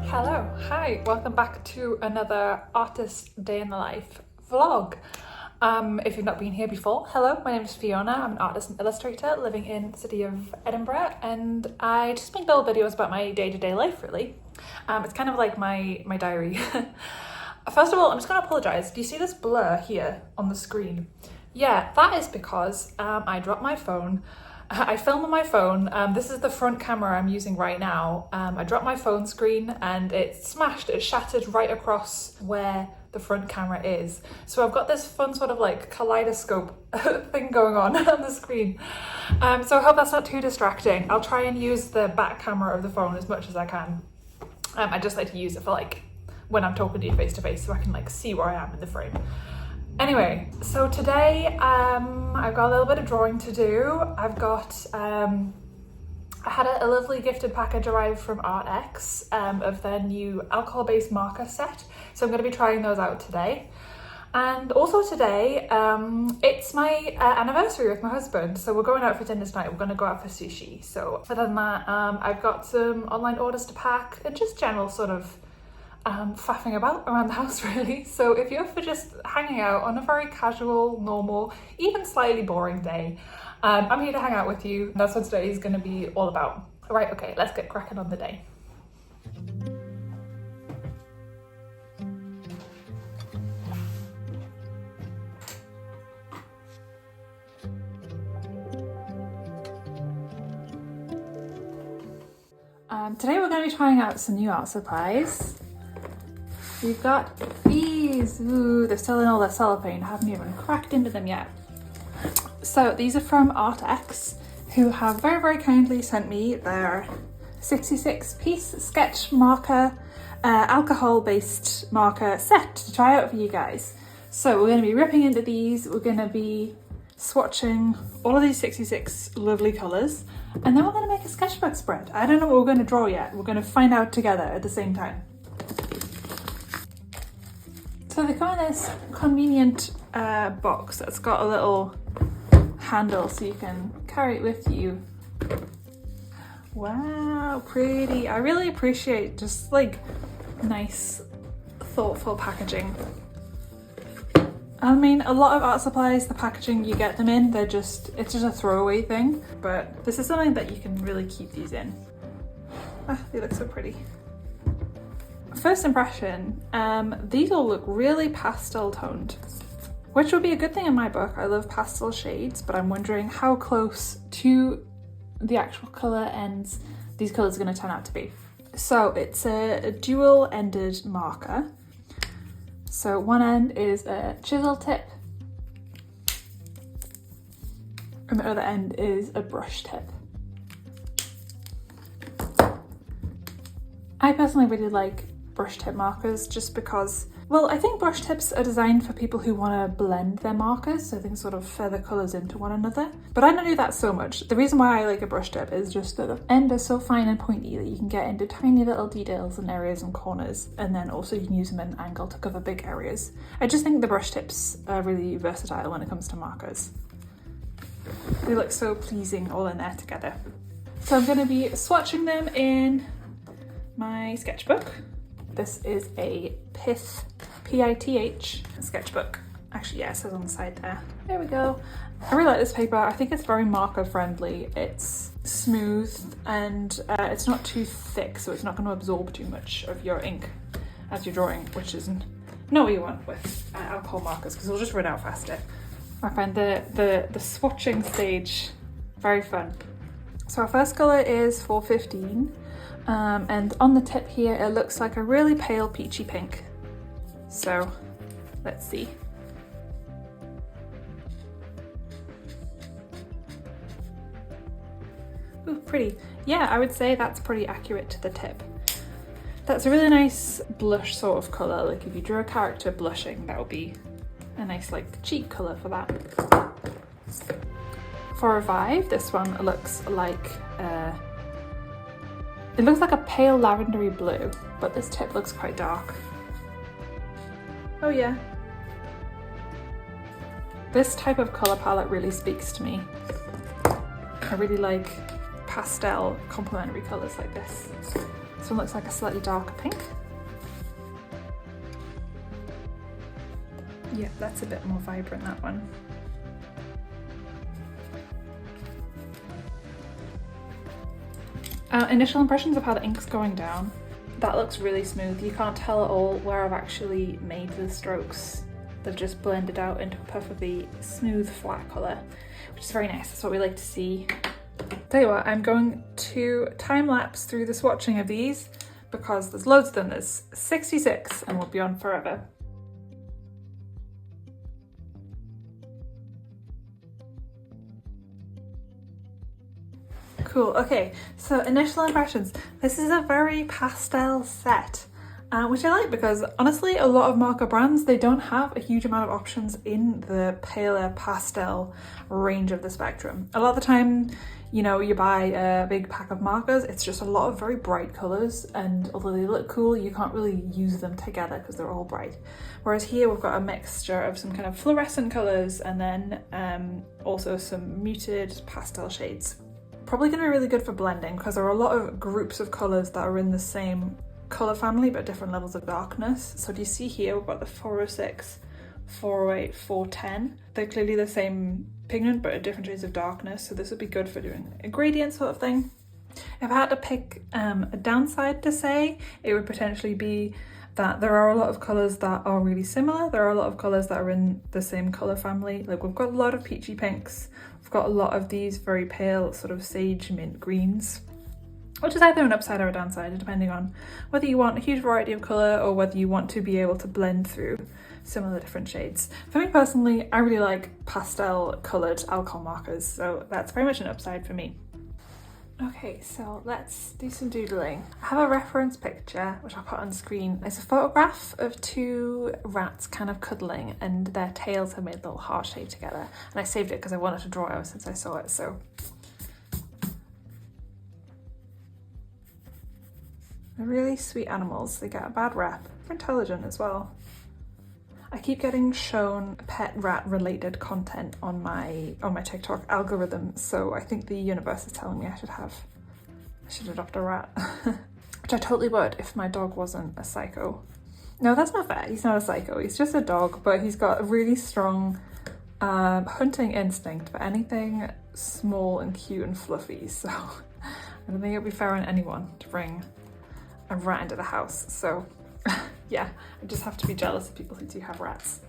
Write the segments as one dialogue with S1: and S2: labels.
S1: Hello, hi, welcome back to another artist day in the life vlog. If you've not been here before, hello, my name is Fiona. I'm an artist and illustrator living in the city of Edinburgh, and I just make little videos about my day-to-day life, really. It's kind of like my diary. First of all, I'm just going to apologise. Do you see this blur here on the screen? Yeah, that is because I dropped my phone. I film on my phone. This is the front camera I'm using right now. I dropped my phone screen and it smashed, it shattered right across where the front camera is. So I've got this fun sort of like kaleidoscope thing going on the screen. So I hope that's not too distracting. I'll try and use the back camera of the phone as much as I can. I just like to use it for like when I'm talking to you face to face so I can like see where I am in the frame. Anyway, so today I've got a little bit of drawing to do. I've got, I had a lovely gifted package arrive from Arrtx of their new alcohol-based marker set. So I'm going to be trying those out today. And also today, it's my anniversary with my husband. So we're going out for dinner tonight. We're going to go out for sushi. So other than that, I've got some online orders to pack and just general sort of faffing about around the house, really. So if you're for just hanging out on a very casual, normal, even slightly boring day, I'm here to hang out with you. That's what today is going to be all about. Right, okay, let's get cracking on the day. Today we're going to be trying out some new art supplies. We've got these. Ooh, they're still in all their cellophane. I haven't even cracked into them yet. So these are from Arrtx, who have very, very kindly sent me their 66-piece sketch marker, alcohol-based marker set to try out for you guys. So we're going to be ripping into these. We're going to be swatching all of these 66 lovely colours, and then we're going to make a sketchbook spread. I don't know what we're going to draw yet. We're going to find out together at the same time. So they come in this convenient box that's got a little handle so you can carry it with you. Wow, pretty. I really appreciate just like nice, thoughtful packaging. I mean, a lot of art supplies, the packaging you get them in, it's just a throwaway thing, but this is something that you can really keep these in. Ah, they look so pretty. First impression, these all look really pastel toned, which would be a good thing in my book. I love pastel shades, but I'm wondering how close to the actual colour ends these colours are going to turn out to be. So it's a dual-ended marker. So one end is a chisel tip, and the other end is a brush tip. I personally really like brush tip markers just because, well, I think brush tips are designed for people who want to blend their markers so they can sort of feather colours into one another. But I don't do that so much. The reason why I like a brush tip is just that the end is so fine and pointy that you can get into tiny little details and areas and corners, and then also you can use them at an angle to cover big areas. I just think the brush tips are really versatile when it comes to markers. They look so pleasing all in there together. So I'm going to be swatching them in my sketchbook. This is a Pith, P-I-T-H sketchbook. Actually, yeah, it says on the side there. There we go. I really like this paper. I think it's very marker friendly. It's smooth and it's not too thick, so it's not going to absorb too much of your ink as you're drawing, which is not what you want with alcohol markers because it'll just run out faster. I find the swatching stage very fun. So our first colour is 415. And on the tip here, it looks like a really pale peachy pink. So let's see. Ooh, pretty. Yeah, I would say that's pretty accurate to the tip. That's a really nice blush sort of colour. Like if you drew a character blushing, that would be a nice like cheek colour for that. For a vibe, this one looks like it looks like a pale lavendery blue, but this tip looks quite dark. Oh yeah. This type of colour palette really speaks to me. I really like pastel complementary colours like this. This one looks like a slightly darker pink. Yeah, that's a bit more vibrant, that one. Initial impressions of how the ink's going down. That looks really smooth. You can't tell at all where I've actually made the strokes. They've just blended out into a perfectly smooth, flat colour, which is very nice. That's what we like to see. Tell you what, I'm going to time-lapse through the swatching of these because there's loads of them. There's 66 and we'll be on forever. Cool, okay, so initial impressions. This is a very pastel set, which I like because honestly, a lot of marker brands, they don't have a huge amount of options in the paler pastel range of the spectrum. A lot of the time, you know, you buy a big pack of markers, it's just a lot of very bright colours, and although they look cool, you can't really use them together because they're all bright. Whereas here we've got a mixture of some kind of fluorescent colours and then also some muted pastel shades. Probably going to be really good for blending because there are a lot of groups of colours that are in the same colour family but different levels of darkness. So do you see here we've got the 406, 408, 410. They're clearly the same pigment but at different shades of darkness, so this would be good for doing a gradient sort of thing. If I had to pick a downside to say, it would potentially be that there are a lot of colours that are really similar. There are a lot of colours that are in the same colour family. Like we've got a lot of peachy pinks, we've got a lot of these very pale sort of sage mint greens, which is either an upside or a downside depending on whether you want a huge variety of colour or whether you want to be able to blend through similar different shades. For me personally, I really like pastel coloured alcohol markers, so that's very much an upside for me. Okay, so let's do some doodling. I have a reference picture, which I'll put on screen. It's a photograph of two rats kind of cuddling and their tails have made a little heart shape together. And I saved it because I wanted to draw it ever since I saw it, so. They're really sweet animals. They get a bad rep. They're intelligent as well. I keep getting shown pet rat related content on my TikTok algorithm, so I think the universe is telling me I should adopt a rat. Which I totally would if my dog wasn't a psycho. No, that's not fair. He's not a psycho. He's just a dog, but he's got a really strong hunting instinct for anything small and cute and fluffy, so I don't think it would be fair on anyone to bring a rat into the house, so yeah, I just have to be jealous of people who do have rats.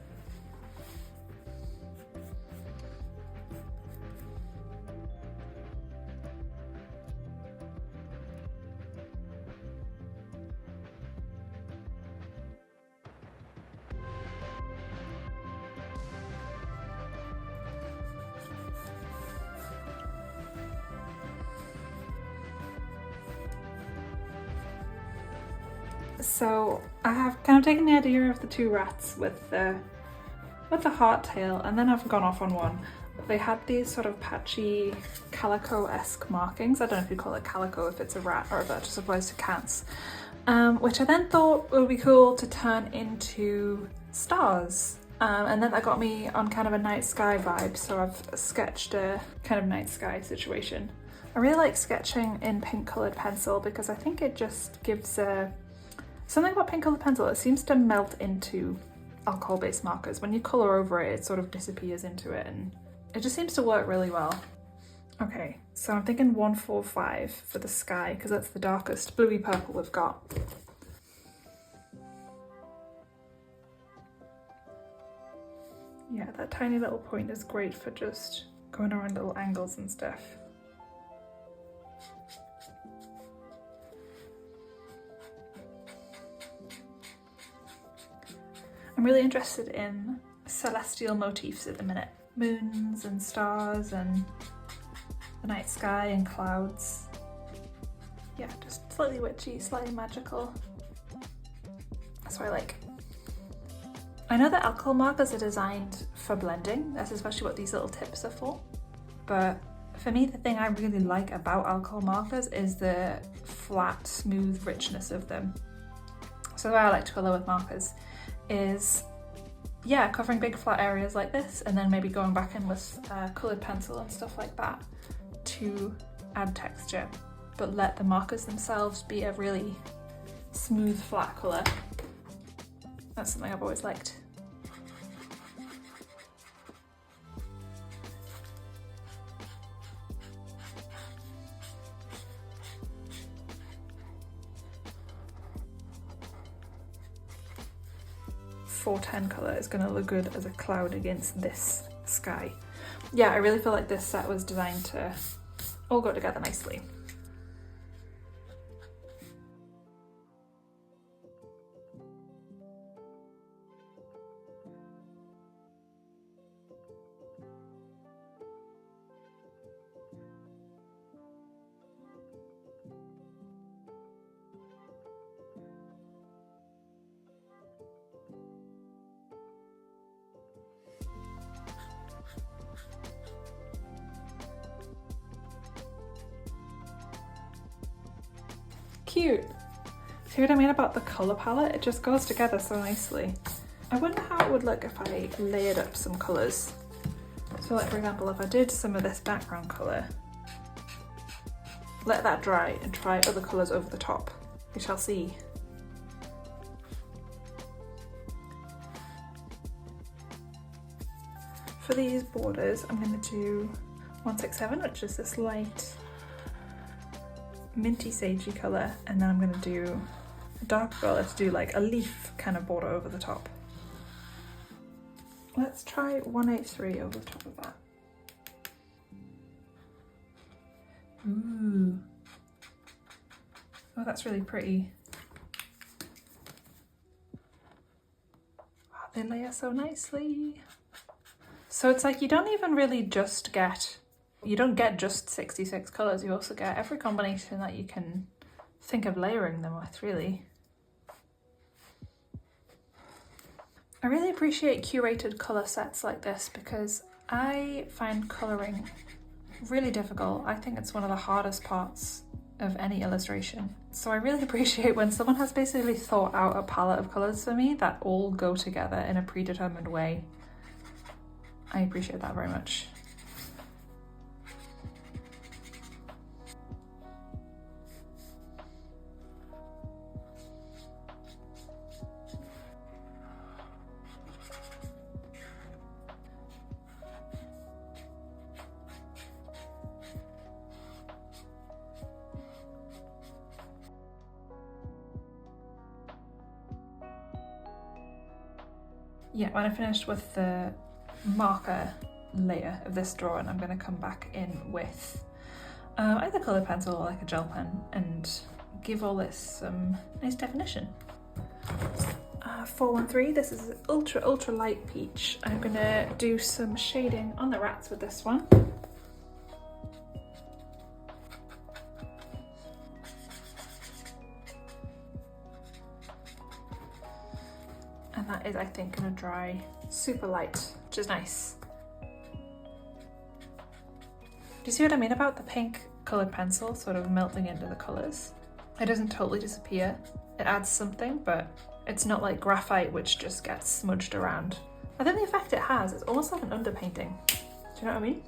S1: So I have kind of taken the idea of the two rats with the heart tail, and then I've gone off on one. They had these sort of patchy calico-esque markings. I don't know if you call it calico if it's a rat or if that just applies to cats. Which I then thought would be cool to turn into stars. And then that got me on kind of a night sky vibe, so I've sketched a kind of night sky situation. I really like sketching in pink coloured pencil because I think it just gives something about pink coloured pencil. It seems to melt into alcohol-based markers. When you colour over it, it sort of disappears into it and it just seems to work really well. Okay, so I'm thinking 145 for the sky because that's the darkest bluey purple we've got. Yeah, that tiny little point is great for just going around little angles and stuff. I'm really interested in celestial motifs at the minute. Moons and stars and the night sky and clouds. Yeah, just slightly witchy, slightly magical. That's what I like. I know that alcohol markers are designed for blending. That's especially what these little tips are for. But for me, the thing I really like about alcohol markers is the flat, smooth richness of them. So the way I like to colour with markers is, yeah, covering big flat areas like this and then maybe going back in with coloured pencil and stuff like that to to add texture, but let the markers themselves be a really smooth, flat colour. That's something I've always liked. .410 colour is going to look good as a cloud against this sky. Yeah, I really feel like this set was designed to all go together nicely. Cute. See what I mean about the colour palette? It just goes together so nicely. I wonder how it would look if I layered up some colours. So like for example, if I did some of this background colour, let that dry and try other colours over the top. We shall see. For these borders, I'm going to do 167, which is this light minty sagey colour, and then I'm going to do a dark colour to do like a leaf kind of border over the top. Let's try 183 over the top of that. Ooh. Oh, that's really pretty. Wow, they layer so nicely. So it's like you don't even really just get, you don't get just 66 colours, you also get every combination that you can think of layering them with, really. I really appreciate curated colour sets like this because I find colouring really difficult. I think it's one of the hardest parts of any illustration. So I really appreciate when someone has basically thought out a palette of colours for me that all go together in a predetermined way. I appreciate that very much. Yeah, when I finished with the marker layer of this drawing, I'm going to come back in with either colour pencil or like a gel pen and give all this some nice definition. 413, this is ultra light peach. I'm going to do some shading on the rats with this one. And that is, I think, going to dry super light, which is nice. Do you see what I mean about the pink coloured pencil sort of melting into the colours? It doesn't totally disappear. It adds something, but it's not like graphite which just gets smudged around. I think the effect it has is almost like an underpainting. Do you know what I mean?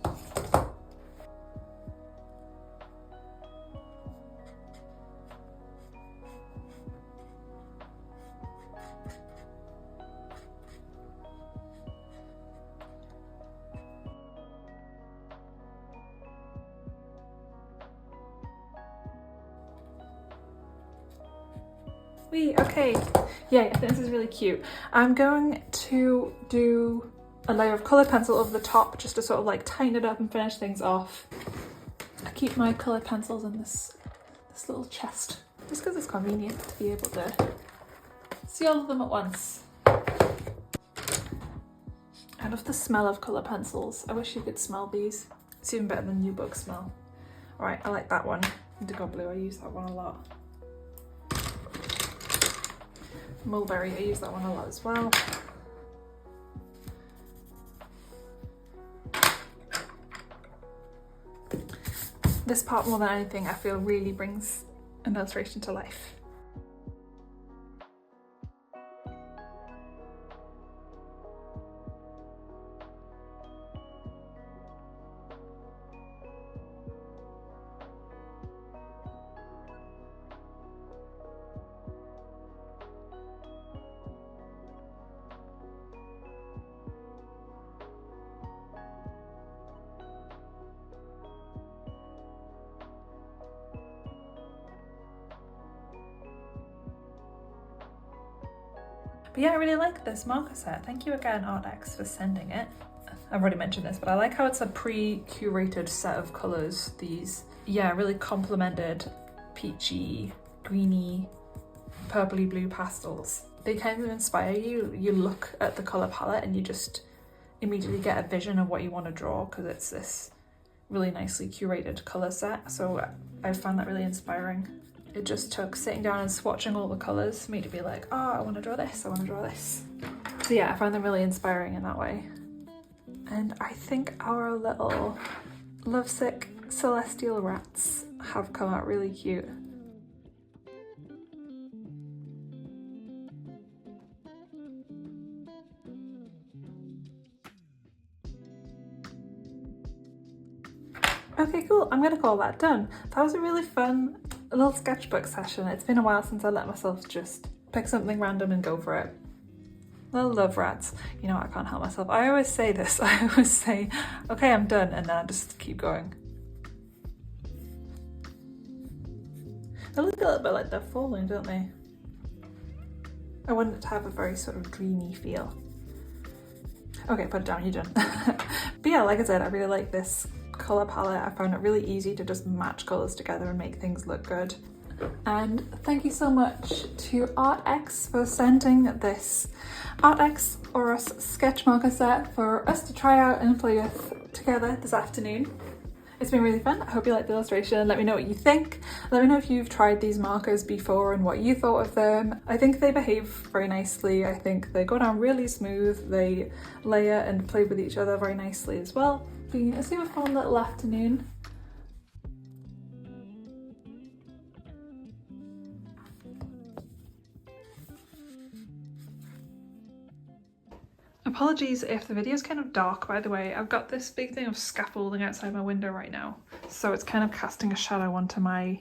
S1: Okay, yeah, I think this is really cute. I'm going to do a layer of coloured pencil over the top just to sort of like tighten it up and finish things off. I keep my coloured pencils in this little chest just because it's convenient to be able to see all of them at once. I love the smell of colour pencils. I wish you could smell these. It's even better than New Book smell. Alright, I like that one. Indigo blue, I use that one a lot. Mulberry, I use that one a lot as well. This part, more than anything, I feel really brings an illustration to life. But yeah, I really like this marker set. Thank you again, Arrtx, for sending it. I've already mentioned this, but I like how it's a pre-curated set of colours. These, yeah, really complemented peachy, greeny, purpley blue pastels. They kind of inspire you. You look at the colour palette and you just immediately get a vision of what you want to draw, because it's this really nicely curated colour set. So I found that really inspiring. It just took sitting down and swatching all the colours for me to be like, oh, I want to draw this, I want to draw this. So yeah, I found them really inspiring in that way. And I think our little lovesick celestial rats have come out really cute. Okay, cool, I'm gonna call that done. That was a really fun little sketchbook session. It's been a while since I let myself just pick something random and go for it. Little love rats. You know, I can't help myself. I always say this. I always say, okay, I'm done, and then I just keep going. They look a little bit like they're falling, don't they? I want it to have a very sort of dreamy feel. Okay, put it down, you're done. But yeah, like I said, I really like this colour palette. I found it really easy to just match colours together and make things look good. And thank you so much to Arrtx for sending this Arrtx Oros sketch marker set for us to try out and play with together this afternoon. It's been really fun. I hope you liked the illustration. Let me know what you think. Let me know if you've tried these markers before and what you thought of them. I think they behave very nicely. I think they go down really smooth. They layer and play with each other very nicely as well. Been a super fun little afternoon. Apologies if the video is kind of dark, by the way. I've got this big thing of scaffolding outside my window right now, so it's kind of casting a shadow onto my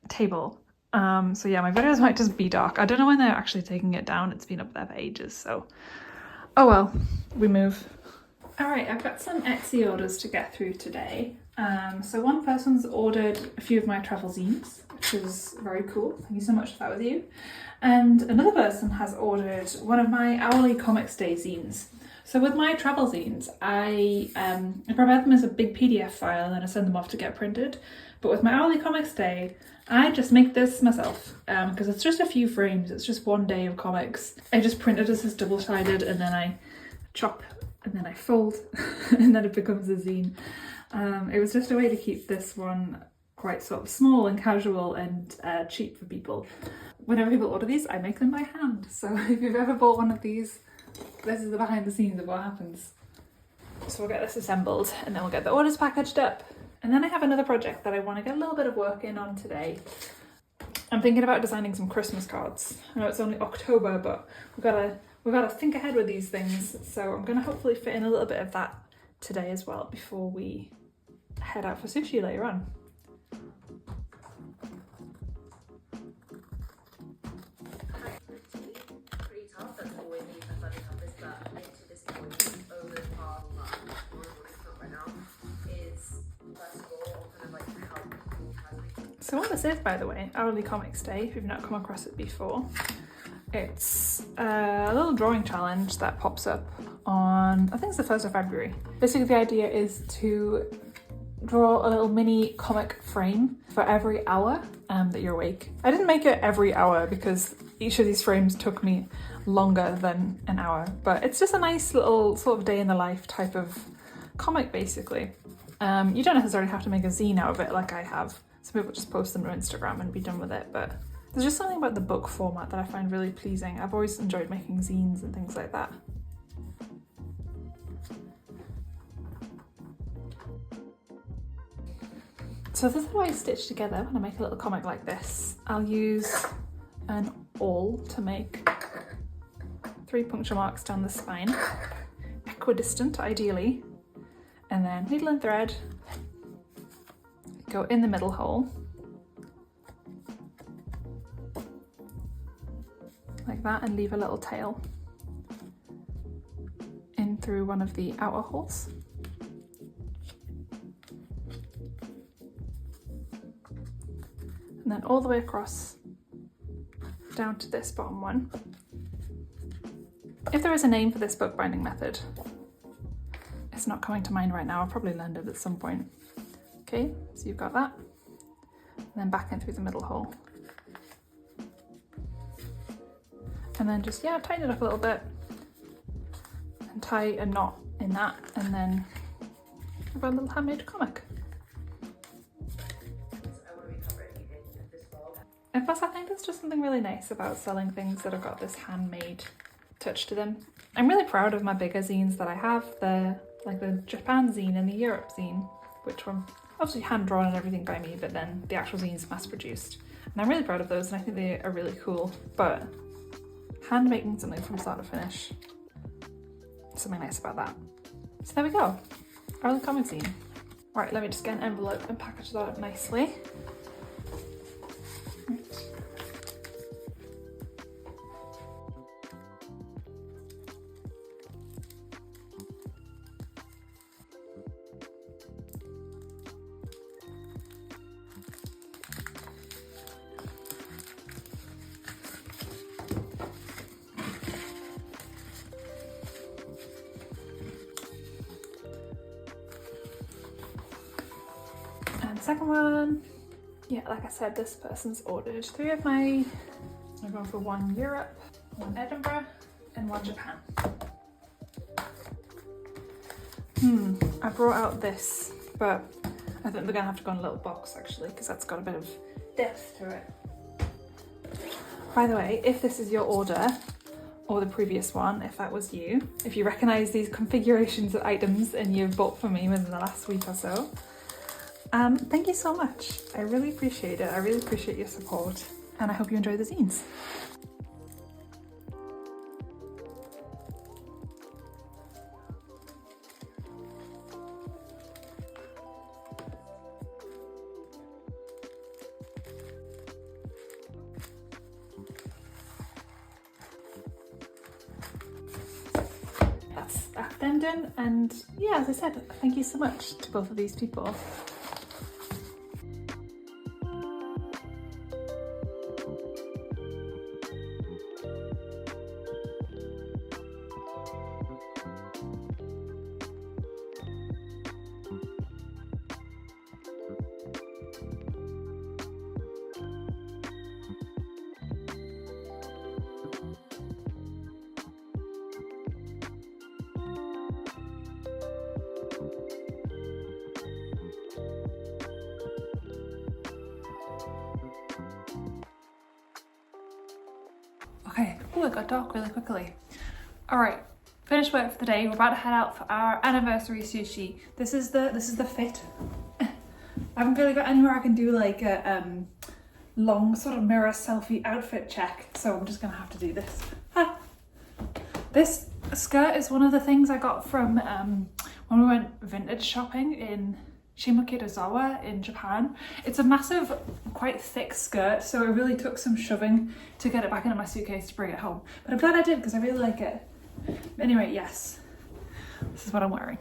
S1: table. So yeah, my videos might just be dark. I don't know when they're actually taking it down. It's been up there for ages, so oh well, we move. All right, I've got some Etsy orders to get through today. So one person's ordered a few of my travel zines, which is very cool. Thank you so much if that was you. And another person has ordered one of my hourly comics day zines. So with my travel zines, I prepare them as a big PDF file and then I send them off to get printed. But with my hourly comics day, I just make this myself because it's just a few frames. It's just one day of comics. I just print it as this double-sided and then I chop and then I fold and then it becomes a zine. It was just a way to keep this one quite sort of small and casual and cheap for people. Whenever people order these, I make them by hand. So if you've ever bought one of these, this is the behind the scenes of what happens. So we'll get this assembled and then we'll get the orders packaged up. And then I have another project that I want to get a little bit of work in on today. I'm thinking about designing some Christmas cards. I know it's only October, but we've got to think ahead with these things. So I'm going to hopefully fit in a little bit of that today as well before we head out for sushi later on. So what this is, by the way, Hourly Comics Day, if you've not come across it before, it's a little drawing challenge that pops up on, I think it's the 1st of February. Basically the idea is to draw a little mini comic frame for every hour that you're awake. I didn't make it every hour because each of these frames took me longer than an hour, but it's just a nice little sort of day in the life type of comic basically. You don't necessarily have to make a zine out of it like I have. Some people just post them to Instagram and be done with it, but there's just something about the book format that I find really pleasing. I've always enjoyed making zines and things like that. So this is how I stitch together when I make a little comic like this. I'll use an awl to make 3 puncture marks down the spine, equidistant ideally, and then needle and thread, go in the middle hole, like that, and leave a little tail in through one of the outer holes. And then all the way across down to this bottom one. If there is a name for this bookbinding method, it's not coming to mind right now. I'll probably learn it at some point. Okay, so you've got that. And then back in through the middle hole. And then just, yeah, tighten it up a little bit. And tie a knot in that. And then have a little handmade comic. And plus I think there's just something really nice about selling things that have got this handmade touch to them. I'm really proud of my bigger zines that I have, the Japan zine and the Europe zine, which were obviously hand drawn and everything by me, but then the actual zines mass produced. And I'm really proud of those and I think they are really cool, but hand making something from start to finish, something nice about that. So there we go, our little comic zine. Right, let me just get an envelope and package that up nicely. Right. And second one, yeah, like I said, this person's ordered 3 of my, I'm going for 1 Europe, 1 Edinburgh, and 1 Japan. I brought out this, but I think we're gonna have to go in a little box actually, because that's got a bit of depth to it. By the way, if this is your order, or the previous one, if that was you, if you recognize these configurations of items and you've bought for me within the last week or so, thank you so much. I really appreciate it. I really appreciate your support and I hope you enjoy the zines. That's them done, and yeah, as I said, thank you so much to both of these people. Okay, oh, it got dark really quickly. All right, finished work for the day. We're about to head out for our anniversary sushi. This is the fit. I haven't really got anywhere I can do like a long sort of mirror selfie outfit check, so I'm just gonna have to do this. Ah. This skirt is one of the things I got from when we went vintage shopping in Shimokitazawa in Japan. It's a massive, quite thick skirt, so it really took some shoving to get it back into my suitcase to bring it home. But I'm glad I did because I really like it. Anyway, yes, this is what I'm wearing.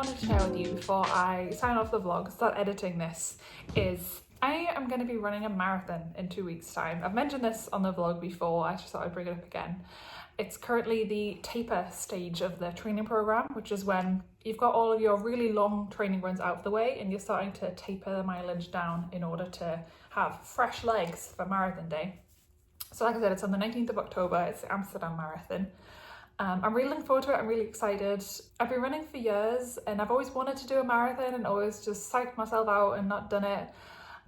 S1: To share with you before I sign off the vlog, start editing this, is I am going to be running a marathon in 2 weeks time. I've mentioned this on the vlog before, I just thought I'd bring it up again. It's currently the taper stage of the training program, which is when you've got all of your really long training runs out of the way and you're starting to taper the mileage down in order to have fresh legs for marathon day. So like I said, it's on the 19th of October, it's the Amsterdam Marathon. I'm really looking forward to it. I'm really excited. I've been running for years and I've always wanted to do a marathon and always just psyched myself out and not done it.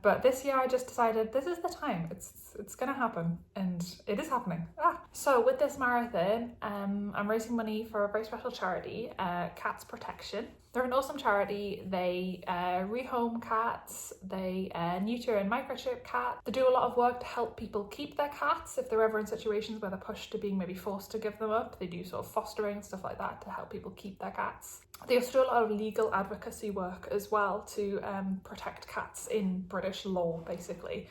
S1: But this year I just decided this is the time. It's gonna happen, and it is happening. So with this marathon, I'm raising money for a very special charity, Cats Protection. They're an awesome charity. They rehome cats, they neuter and microchip cats. They do a lot of work to help people keep their cats if they're ever in situations where they're pushed to being maybe forced to give them up. They do sort of fostering, stuff like that, to help people keep their cats. They also do a lot of legal advocacy work as well to protect cats in British law, basically.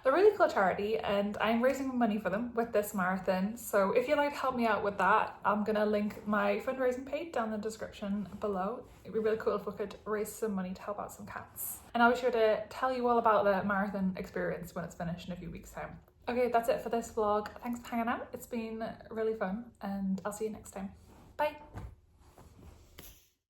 S1: They're a really cool charity and I'm raising money for them with this marathon. So if you'd like to help me out with that, I'm going to link my fundraising page down in the description below. It'd be really cool if we could raise some money to help out some cats. And I'll be sure to tell you all about the marathon experience when it's finished in a few weeks' time. Okay, that's it for this vlog. Thanks for hanging out. It's been really fun and I'll see you next time. Bye!